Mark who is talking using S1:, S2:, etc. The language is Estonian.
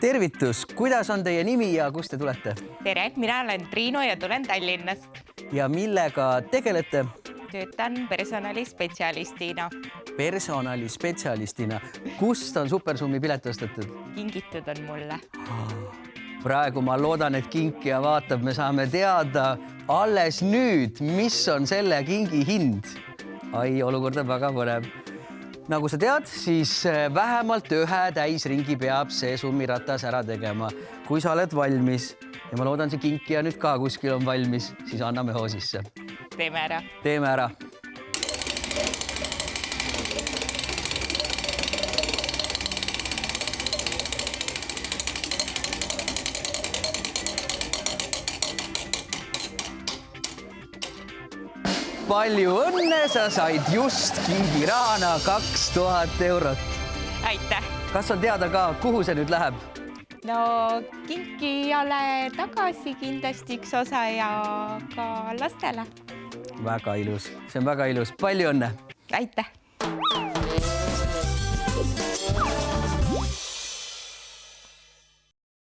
S1: tervitus, kuidas on teie nimi ja kust te tulete?
S2: Tere, mina olen Triinu ja tulen Tallinnast.
S1: Ja millega tegelete?
S2: Töötan personalispetsialistina.
S1: Personalispetsialistina. Kust on Supersummi pilet ostetud?
S2: Kingitud on mulle.
S1: Praegu ma loodan, et kinkija vaatab, me saame teada alles nüüd, mis on selle kingi hind. Ai, olukord on väga põnev. Nagu sa tead, siis vähemalt ühe täisringi peab see summiratas ära tegema. Kui sa oled valmis ja ma loodan, see kinkija nüüd ka kuskil on valmis, siis anname hoo sisse.
S2: Teeme ära.
S1: Teeme ära. Palju õnne, sa said just kingirahana 2000 eurot.
S2: Aitäh.
S1: Kas on teada ka, kuhu see nüüd läheb?
S2: No kinkijale tagasi kindlasti üks osa ja ka lastele.
S1: Väga ilus, see on väga ilus. Palju õnne.
S2: Aitäh.